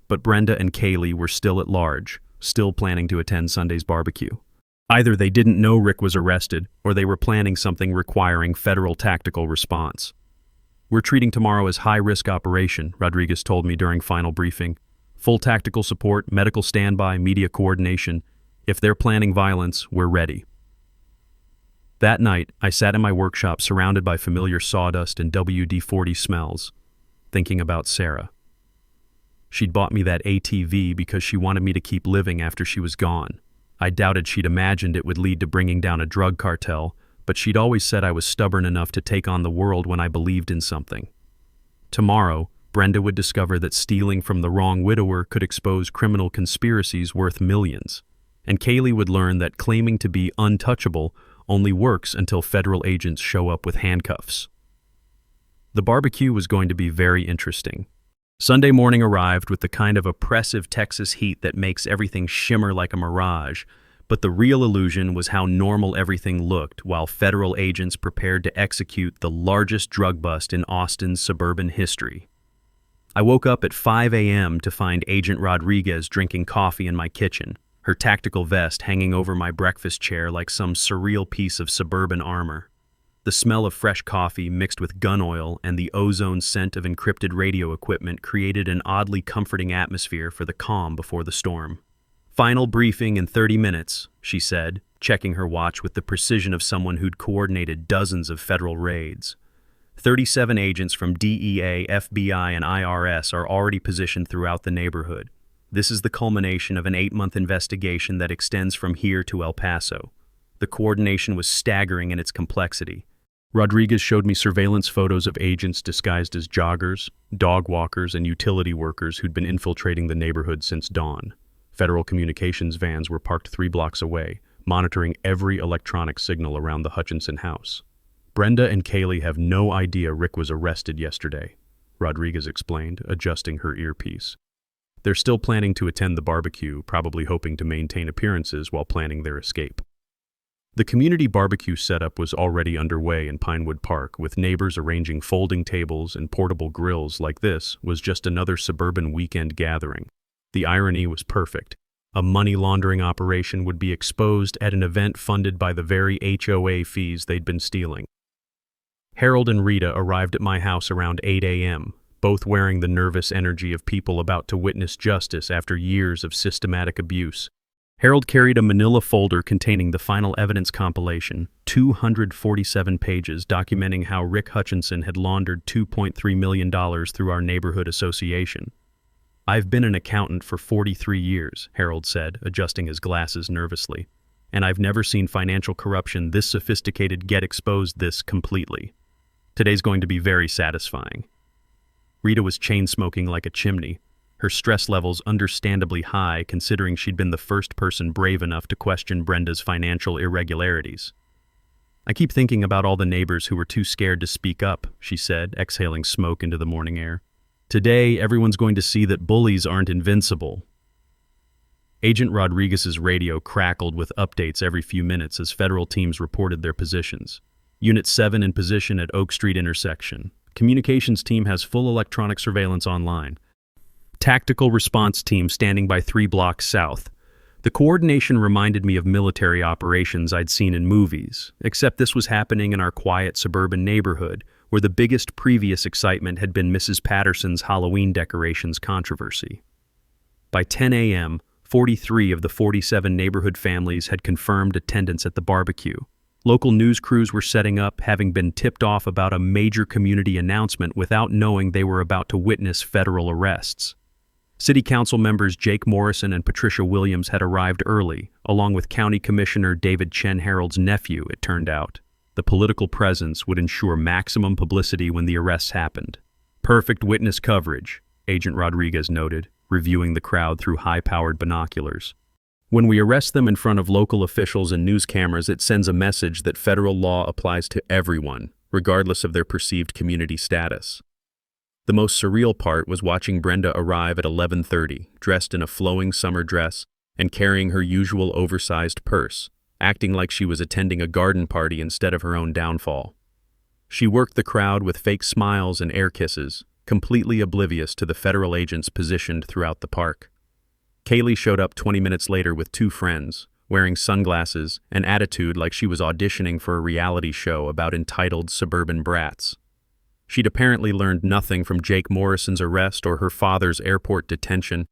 But Brenda and Kaylee were still at large, still planning to attend Sunday's barbecue. Either they didn't know Rick was arrested, or they were planning something requiring federal tactical response. We're treating tomorrow as high-risk operation, Rodriguez told me during final briefing. Full tactical support, medical standby, media coordination. If they're planning violence, we're ready. That night, I sat in my workshop surrounded by familiar sawdust and WD-40 smells, thinking about Sarah. She'd bought me that ATV because she wanted me to keep living after she was gone. I doubted she'd imagined it would lead to bringing down a drug cartel, but she'd always said I was stubborn enough to take on the world when I believed in something. Tomorrow, Brenda would discover that stealing from the wrong widower could expose criminal conspiracies worth millions, and Kaylee would learn that claiming to be untouchable only works until federal agents show up with handcuffs. The barbecue was going to be very interesting. Sunday morning arrived with the kind of oppressive Texas heat that makes everything shimmer like a mirage, but the real illusion was how normal everything looked while federal agents prepared to execute the largest drug bust in Austin's suburban history. I woke up at 5 a.m. to find Agent Rodriguez drinking coffee in my kitchen, her tactical vest hanging over my breakfast chair like some surreal piece of suburban armor. The smell of fresh coffee mixed with gun oil and the ozone scent of encrypted radio equipment created an oddly comforting atmosphere for the calm before the storm. Final briefing in 30 minutes, she said, checking her watch with the precision of someone who'd coordinated dozens of federal raids. 37 agents from DEA, FBI, and IRS are already positioned throughout the neighborhood. This is the culmination of an 8-month investigation that extends from here to El Paso. The coordination was staggering in its complexity. Rodriguez showed me surveillance photos of agents disguised as joggers, dog walkers, and utility workers who'd been infiltrating the neighborhood since dawn. Federal communications vans were parked 3 blocks away, monitoring every electronic signal around the Hutchinson house. Brenda and Kaylee have no idea Rick was arrested yesterday, Rodriguez explained, adjusting her earpiece. They're still planning to attend the barbecue, probably hoping to maintain appearances while planning their escape. The community barbecue setup was already underway in Pinewood Park, with neighbors arranging folding tables and portable grills. Like this was just another suburban weekend gathering. The irony was perfect. A money laundering operation would be exposed at an event funded by the very HOA fees they'd been stealing. Harold and Rita arrived at my house around 8 a.m., both wearing the nervous energy of people about to witness justice after years of systematic abuse. Harold carried a manila folder containing the final evidence compilation, 247 pages documenting how Rick Hutchinson had laundered $2.3 million through our neighborhood association. I've been an accountant for 43 years, Harold said, adjusting his glasses nervously, and I've never seen financial corruption this sophisticated get exposed this completely. Today's going to be very satisfying. Rita was chain-smoking like a chimney, her stress levels understandably high considering she'd been the first person brave enough to question Brenda's financial irregularities. I keep thinking about all the neighbors who were too scared to speak up, she said, exhaling smoke into the morning air. Today, everyone's going to see that bullies aren't invincible. Agent Rodriguez's radio crackled with updates every few minutes as federal teams reported their positions. Unit 7 in position at Oak Street intersection. Communications team has full electronic surveillance online. Tactical response team standing by 3 blocks south. The coordination reminded me of military operations I'd seen in movies, except this was happening in our quiet suburban neighborhood, where the biggest previous excitement had been Mrs. Patterson's Halloween decorations controversy. By 10 a.m., 43 of the 47 neighborhood families had confirmed attendance at the barbecue. Local news crews were setting up, having been tipped off about a major community announcement without knowing they were about to witness federal arrests. City Council members Jake Morrison and Patricia Williams had arrived early, along with County Commissioner David Chen Harold's nephew, it turned out. The political presence would ensure maximum publicity when the arrests happened. Perfect witness coverage, Agent Rodriguez noted, reviewing the crowd through high-powered binoculars. When we arrest them in front of local officials and news cameras, it sends a message that federal law applies to everyone, regardless of their perceived community status. The most surreal part was watching Brenda arrive at 11:30, dressed in a flowing summer dress and carrying her usual oversized purse, acting like she was attending a garden party instead of her own downfall. She worked the crowd with fake smiles and air kisses, completely oblivious to the federal agents positioned throughout the park. Kaylee showed up 20 minutes later with two friends, wearing sunglasses and attitude like she was auditioning for a reality show about entitled suburban brats. She'd apparently learned nothing from Jake Morrison's arrest or her father's airport detention,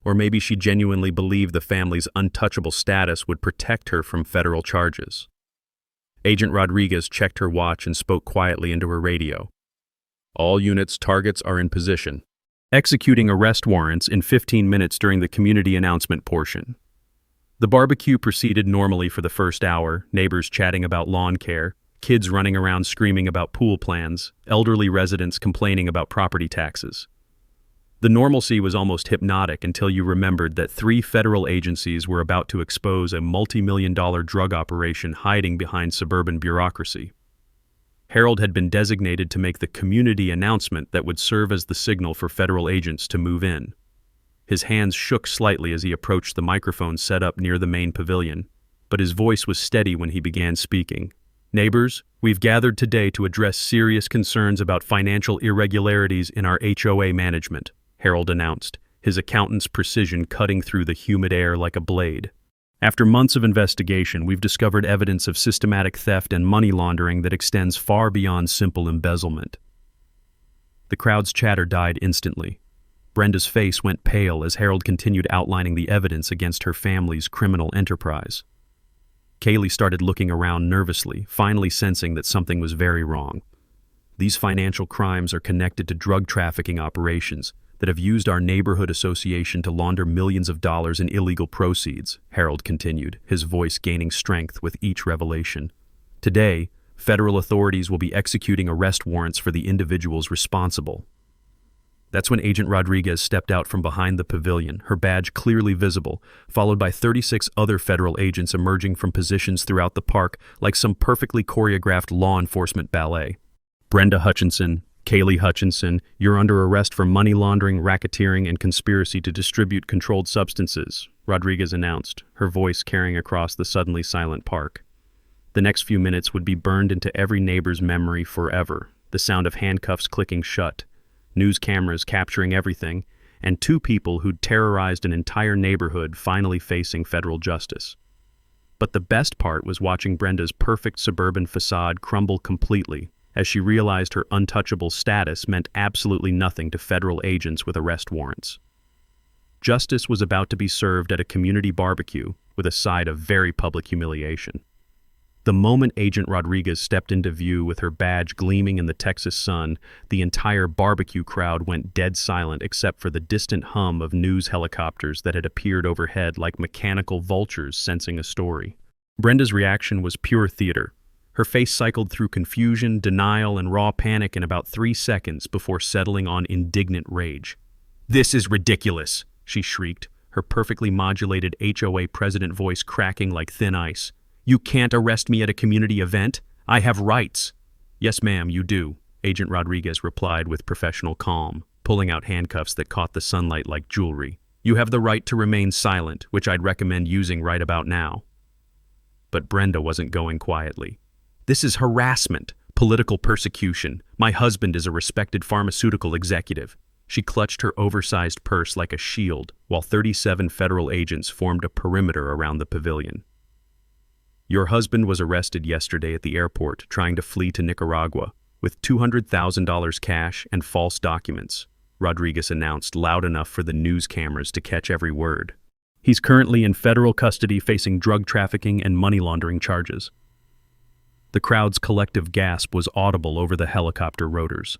or maybe she genuinely believed the family's untouchable status would protect her from federal charges. Agent Rodriguez checked her watch and spoke quietly into her radio. All units' targets are in position. Executing arrest warrants in 15 minutes during the community announcement portion. The barbecue proceeded normally for the first hour, neighbors chatting about lawn care, kids running around screaming about pool plans, elderly residents complaining about property taxes. The normalcy was almost hypnotic until you remembered that 3 federal agencies were about to expose a multi-million-dollar drug operation hiding behind suburban bureaucracy. Harold had been designated to make the community announcement that would serve as the signal for federal agents to move in. His hands shook slightly as he approached the microphone set up near the main pavilion, but his voice was steady when he began speaking. Neighbors, we've gathered today to address serious concerns about financial irregularities in our HOA management, Harold announced, his accountant's precision cutting through the humid air like a blade. After months of investigation, we've discovered evidence of systematic theft and money laundering that extends far beyond simple embezzlement. The crowd's chatter died instantly. Brenda's face went pale as Harold continued outlining the evidence against her family's criminal enterprise. Kaylee started looking around nervously, finally sensing that something was very wrong. These financial crimes are connected to drug trafficking operations that have used our neighborhood association to launder millions of dollars in illegal proceeds, Harold continued, his voice gaining strength with each revelation. Today, federal authorities will be executing arrest warrants for the individuals responsible. That's when Agent Rodriguez stepped out from behind the pavilion, her badge clearly visible, followed by 36 other federal agents emerging from positions throughout the park like some perfectly choreographed law enforcement ballet. Brenda Hutchinson, Kaylee Hutchinson, you're under arrest for money laundering, racketeering, and conspiracy to distribute controlled substances, Rodriguez announced, her voice carrying across the suddenly silent park. The next few minutes would be burned into every neighbor's memory forever, the sound of handcuffs clicking shut, news cameras capturing everything, and 2 people who'd terrorized an entire neighborhood finally facing federal justice. But the best part was watching Brenda's perfect suburban facade crumble completely, as she realized her untouchable status meant absolutely nothing to federal agents with arrest warrants. Justice was about to be served at a community barbecue with a side of very public humiliation. The moment Agent Rodriguez stepped into view with her badge gleaming in the Texas sun, the entire barbecue crowd went dead silent except for the distant hum of news helicopters that had appeared overhead like mechanical vultures sensing a story. Brenda's reaction was pure theater. Her face cycled through confusion, denial, and raw panic in about 3 seconds before settling on indignant rage. "This is ridiculous," she shrieked, her perfectly modulated HOA president voice cracking like thin ice. "You can't arrest me at a community event. I have rights." "Yes, ma'am, you do," Agent Rodriguez replied with professional calm, pulling out handcuffs that caught the sunlight like jewelry. "You have the right to remain silent, which I'd recommend using right about now." But Brenda wasn't going quietly. "This is harassment, political persecution. My husband is a respected pharmaceutical executive." She clutched her oversized purse like a shield, while 37 federal agents formed a perimeter around the pavilion. "Your husband was arrested yesterday at the airport, trying to flee to Nicaragua. with $200,000 cash and false documents, Rodriguez announced loud enough for the news cameras to catch every word. He's currently in federal custody facing drug trafficking and money laundering charges. The crowd's collective gasp was audible over the helicopter rotors.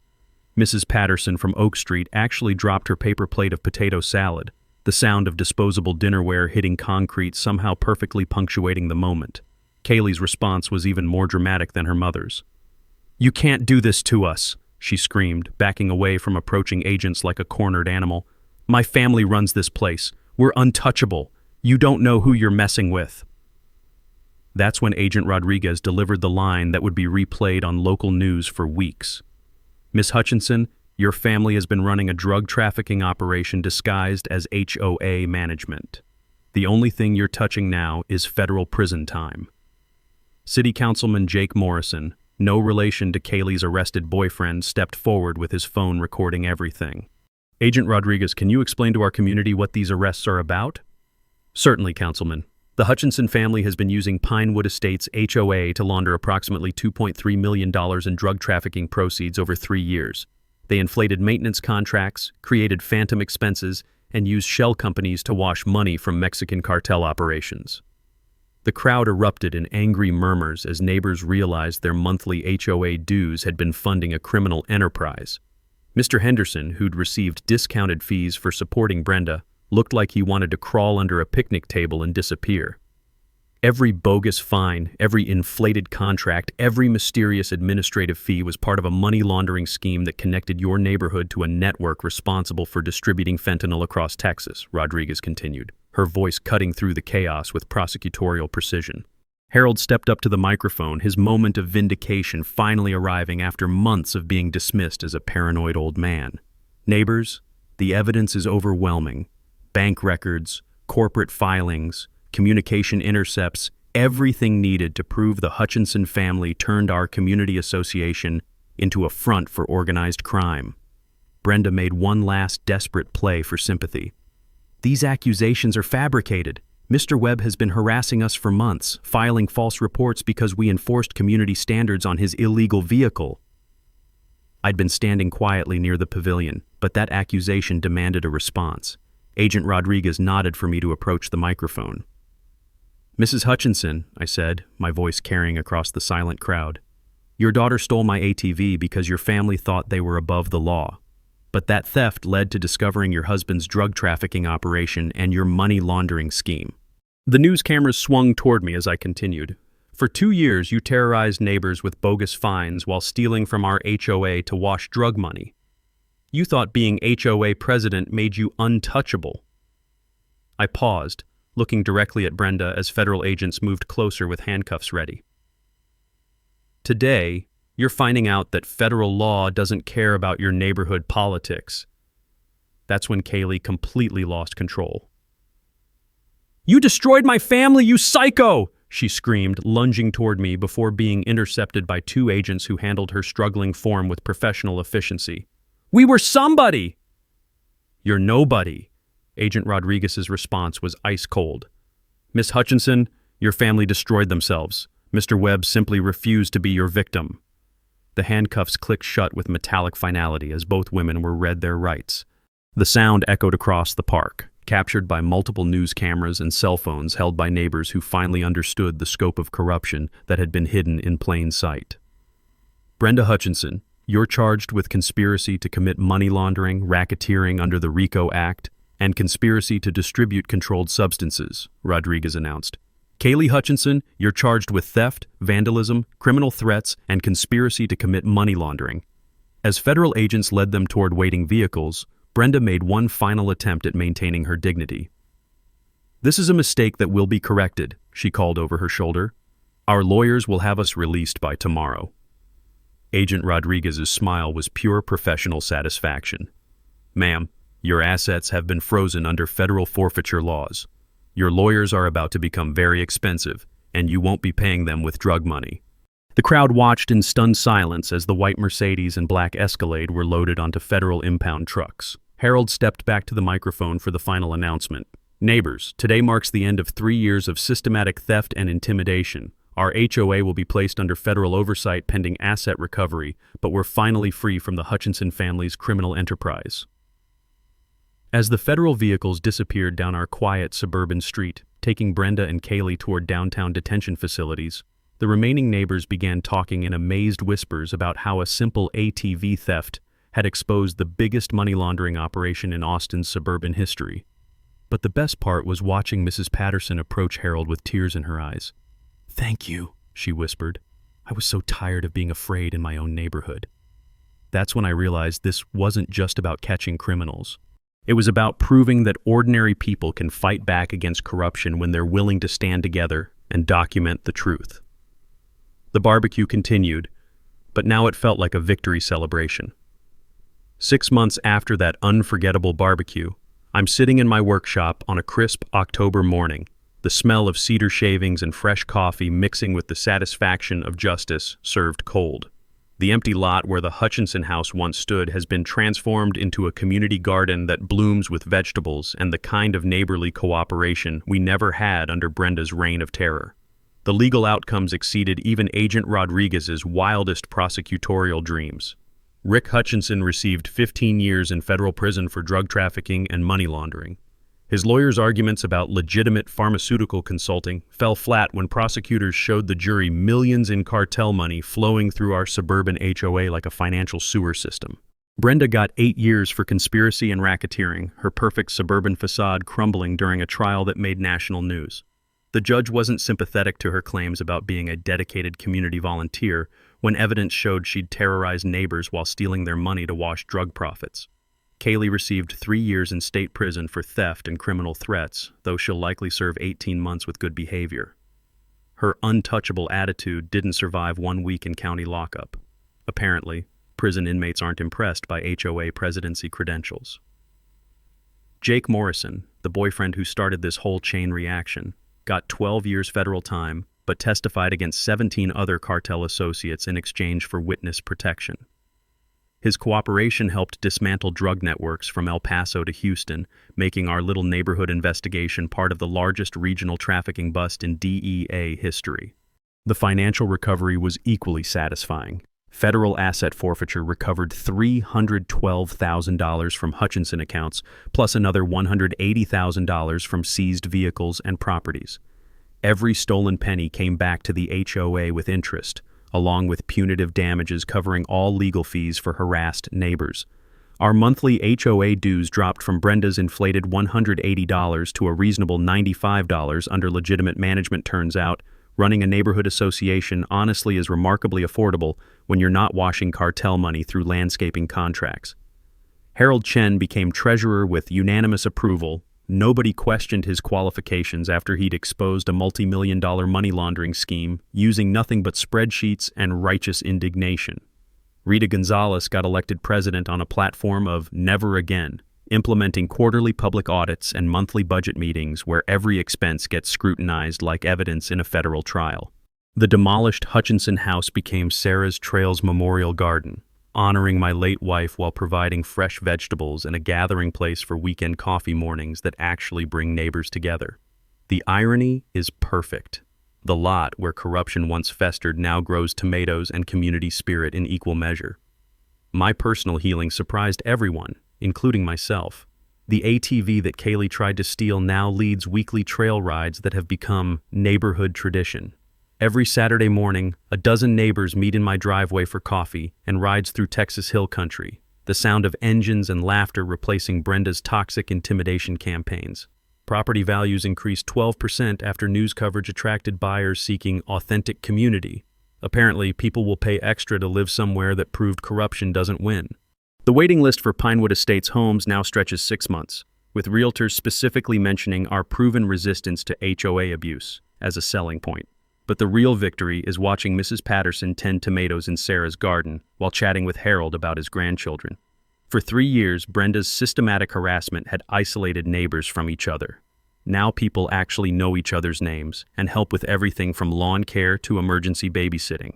Mrs. Patterson from Oak Street actually dropped her paper plate of potato salad, the sound of disposable dinnerware hitting concrete somehow perfectly punctuating the moment. Kaylee's response was even more dramatic than her mother's. "You can't do this to us," she screamed, backing away from approaching agents like a cornered animal. "My family runs this place. We're untouchable. You don't know who you're messing with." That's when Agent Rodriguez delivered the line that would be replayed on local news for weeks. "Miss Hutchinson, your family has been running a drug trafficking operation disguised as HOA management. The only thing you're touching now is federal prison time." City Councilman Jake Morrison, no relation to Kaylee's arrested boyfriend, stepped forward with his phone recording everything. "Agent Rodriguez, can you explain to our community what these arrests are about?" "Certainly, Councilman. The Hutchinson family has been using Pinewood Estates HOA to launder approximately $2.3 million in drug trafficking proceeds over 3 years. They inflated maintenance contracts, created phantom expenses, and used shell companies to wash money from Mexican cartel operations." The crowd erupted in angry murmurs as neighbors realized their monthly HOA dues had been funding a criminal enterprise. Mr. Henderson, who'd received discounted fees for supporting Brenda, looked like he wanted to crawl under a picnic table and disappear. Every bogus fine, every inflated contract, every mysterious administrative fee was part of a money laundering scheme that connected your neighborhood to a network responsible for distributing fentanyl across Texas, Rodriguez continued, her voice cutting through the chaos with prosecutorial precision. Harold stepped up to the microphone, his moment of vindication finally arriving after months of being dismissed as a paranoid old man. "Neighbors, the evidence is overwhelming. Bank records, corporate filings, communication intercepts, everything needed to prove the Hutchinson family turned our community association into a front for organized crime." Brenda made one last desperate play for sympathy. "These accusations are fabricated. Mr. Webb has been harassing us for months, filing false reports because we enforced community standards on his illegal vehicle." I'd been standing quietly near the pavilion, but that accusation demanded a response. Agent Rodriguez nodded for me to approach the microphone. "Mrs. Hutchinson," I said, my voice carrying across the silent crowd, "your daughter stole my ATV because your family thought they were above the law. But that theft led to discovering your husband's drug trafficking operation and your money laundering scheme." The news cameras swung toward me as I continued. "For 2 years, you terrorized neighbors with bogus fines while stealing from our HOA to wash drug money. You thought being HOA president made you untouchable." I paused, looking directly at Brenda as federal agents moved closer with handcuffs ready. "Today, you're finding out that federal law doesn't care about your neighborhood politics." That's when Kaylee completely lost control. "You destroyed my family, you psycho!" she screamed, lunging toward me before being intercepted by 2 agents who handled her struggling form with professional efficiency. "We were somebody!" "You're nobody." Agent Rodriguez's response was ice cold. "Miss Hutchinson, your family destroyed themselves. Mr. Webb simply refused to be your victim." The handcuffs clicked shut with metallic finality as both women were read their rights. The sound echoed across the park, captured by multiple news cameras and cell phones held by neighbors who finally understood the scope of corruption that had been hidden in plain sight. "Brenda Hutchinson, you're charged with conspiracy to commit money laundering, racketeering under the RICO Act, and conspiracy to distribute controlled substances," Rodriguez announced. "Kaylee Hutchinson, you're charged with theft, vandalism, criminal threats, and conspiracy to commit money laundering." As federal agents led them toward waiting vehicles, Brenda made one final attempt at maintaining her dignity. "This is a mistake that will be corrected," she called over her shoulder. "Our lawyers will have us released by tomorrow." Agent Rodriguez's smile was pure professional satisfaction. "Ma'am, your assets have been frozen under federal forfeiture laws. Your lawyers are about to become very expensive, and you won't be paying them with drug money." The crowd watched in stunned silence as the white Mercedes and black Escalade were loaded onto federal impound trucks. Harold stepped back to the microphone for the final announcement. "Neighbors, today marks the end of 3 years of systematic theft and intimidation, Our HOA will be placed under federal oversight pending asset recovery, but we're finally free from the Hutchinson family's criminal enterprise. As the federal vehicles disappeared down our quiet suburban street, taking Brenda and Kaylee toward downtown detention facilities, the remaining neighbors began talking in amazed whispers about how a simple ATV theft had exposed the biggest money laundering operation in Austin's suburban history. But the best part was watching Mrs. Patterson approach Harold with tears in her eyes. "Thank you," she whispered. "I was so tired of being afraid in my own neighborhood." That's when I realized this wasn't just about catching criminals. It was about proving that ordinary people can fight back against corruption when they're willing to stand together and document the truth. The barbecue continued, but now it felt like a victory celebration. 6 months after that unforgettable barbecue, I'm sitting in my workshop on a crisp October morning, the smell of cedar shavings and fresh coffee mixing with the satisfaction of justice served cold. The empty lot where the Hutchinson house once stood has been transformed into a community garden that blooms with vegetables and the kind of neighborly cooperation we never had under Brenda's reign of terror. The legal outcomes exceeded even Agent Rodriguez's wildest prosecutorial dreams. Rick Hutchinson received 15 years in federal prison for drug trafficking and money laundering. His lawyer's arguments about legitimate pharmaceutical consulting fell flat when prosecutors showed the jury millions in cartel money flowing through our suburban HOA like a financial sewer system. Brenda got 8 years for conspiracy and racketeering, her perfect suburban facade crumbling during a trial that made national news. The judge wasn't sympathetic to her claims about being a dedicated community volunteer when evidence showed she'd terrorized neighbors while stealing their money to wash drug profits. Kaylee received 3 years in state prison for theft and criminal threats, though she'll likely serve 18 months with good behavior. Her untouchable attitude didn't survive 1 week in county lockup. Apparently, prison inmates aren't impressed by HOA presidency credentials. Jake Morrison, the boyfriend who started this whole chain reaction, got 12 years federal time, but testified against 17 other cartel associates in exchange for witness protection. His cooperation helped dismantle drug networks from El Paso to Houston, making our little neighborhood investigation part of the largest regional trafficking bust in DEA history. The financial recovery was equally satisfying. Federal asset forfeiture recovered $312,000 from Hutchinson accounts, plus another $180,000 from seized vehicles and properties. Every stolen penny came back to the HOA with interest, along with punitive damages covering all legal fees for harassed neighbors. Our monthly HOA dues dropped from Brenda's inflated $180 to a reasonable $95 under legitimate management. Turns out, running a neighborhood association honestly is remarkably affordable when you're not washing cartel money through landscaping contracts. Harold Chen became treasurer with unanimous approval. Nobody questioned his qualifications after he'd exposed a multi-million-dollar money laundering scheme using nothing but spreadsheets and righteous indignation. Rita Gonzalez got elected president on a platform of never again, implementing quarterly public audits and monthly budget meetings where every expense gets scrutinized like evidence in a federal trial. The demolished Hutchinson house became Sarah's Trails Memorial Garden, honoring my late wife while providing fresh vegetables and a gathering place for weekend coffee mornings that actually bring neighbors together. The irony is perfect. The lot where corruption once festered now grows tomatoes and community spirit in equal measure. My personal healing surprised everyone, including myself. The ATV that Kaylee tried to steal now leads weekly trail rides that have become neighborhood tradition. Every Saturday morning, a dozen neighbors meet in my driveway for coffee and rides through Texas Hill Country, the sound of engines and laughter replacing Brenda's toxic intimidation campaigns. Property values increased 12% after news coverage attracted buyers seeking authentic community. Apparently, people will pay extra to live somewhere that proved corruption doesn't win. The waiting list for Pinewood Estates homes now stretches 6 months, with realtors specifically mentioning our proven resistance to HOA abuse as a selling point. But the real victory is watching Mrs. Patterson tend tomatoes in Sarah's garden while chatting with Harold about his grandchildren. For 3 years, Brenda's systematic harassment had isolated neighbors from each other. Now people actually know each other's names and help with everything from lawn care to emergency babysitting.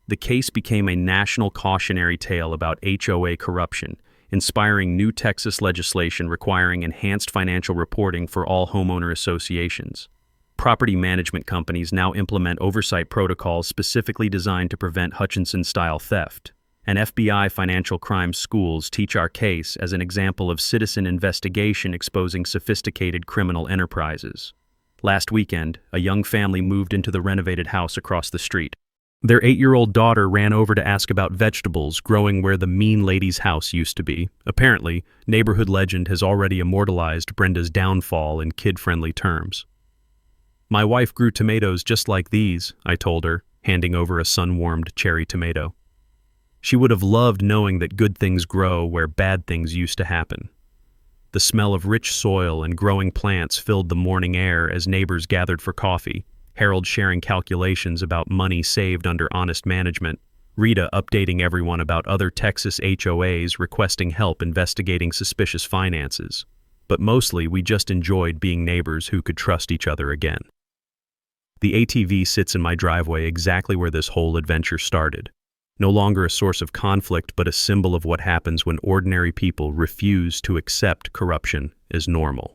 The case became a national cautionary tale about HOA corruption, inspiring new Texas legislation requiring enhanced financial reporting for all homeowner associations. Property management companies now implement oversight protocols specifically designed to prevent Hutchinson-style theft. And FBI financial crimes schools teach our case as an example of citizen investigation exposing sophisticated criminal enterprises. Last weekend, a young family moved into the renovated house across the street. Their 8-year-old daughter ran over to ask about vegetables growing where the mean lady's house used to be. Apparently, neighborhood legend has already immortalized Brenda's downfall in kid-friendly terms. "My wife grew tomatoes just like these," I told her, handing over a sun-warmed cherry tomato. She would have loved knowing that good things grow where bad things used to happen. The smell of rich soil and growing plants filled the morning air as neighbors gathered for coffee, Harold sharing calculations about money saved under honest management, Rita updating everyone about other Texas HOAs requesting help investigating suspicious finances. But mostly, we just enjoyed being neighbors who could trust each other again. The ATV sits in my driveway exactly where this whole adventure started. No longer a source of conflict, but a symbol of what happens when ordinary people refuse to accept corruption as normal.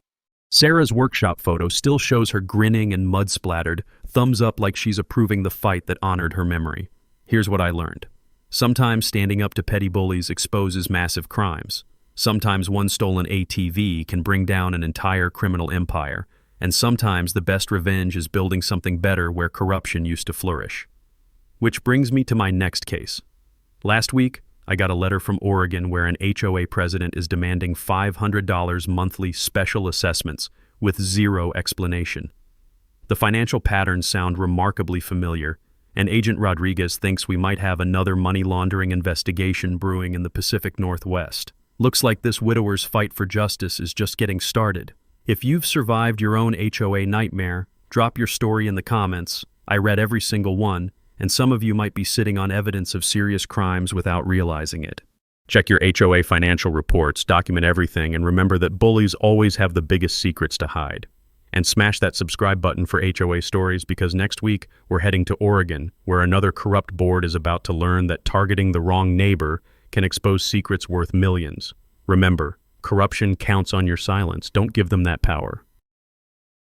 Sarah's workshop photo still shows her grinning and mud-splattered, thumbs up like she's approving the fight that honored her memory. Here's what I learned. Sometimes standing up to petty bullies exposes massive crimes. Sometimes one stolen ATV can bring down an entire criminal empire. And sometimes the best revenge is building something better where corruption used to flourish. Which brings me to my next case. Last week, I got a letter from Oregon where an HOA president is demanding $500 monthly special assessments with zero explanation. The financial patterns sound remarkably familiar, and Agent Rodriguez thinks we might have another money laundering investigation brewing in the Pacific Northwest. Looks like this widower's fight for justice is just getting started. If you've survived your own HOA nightmare, drop your story in the comments. I read every single one, and some of you might be sitting on evidence of serious crimes without realizing it. Check your HOA financial reports, document everything, and remember that bullies always have the biggest secrets to hide. And smash that subscribe button for HOA Stories, because next week we're heading to Oregon, where another corrupt board is about to learn that targeting the wrong neighbor can expose secrets worth millions. Remember, corruption counts on your silence. Don't give them that power.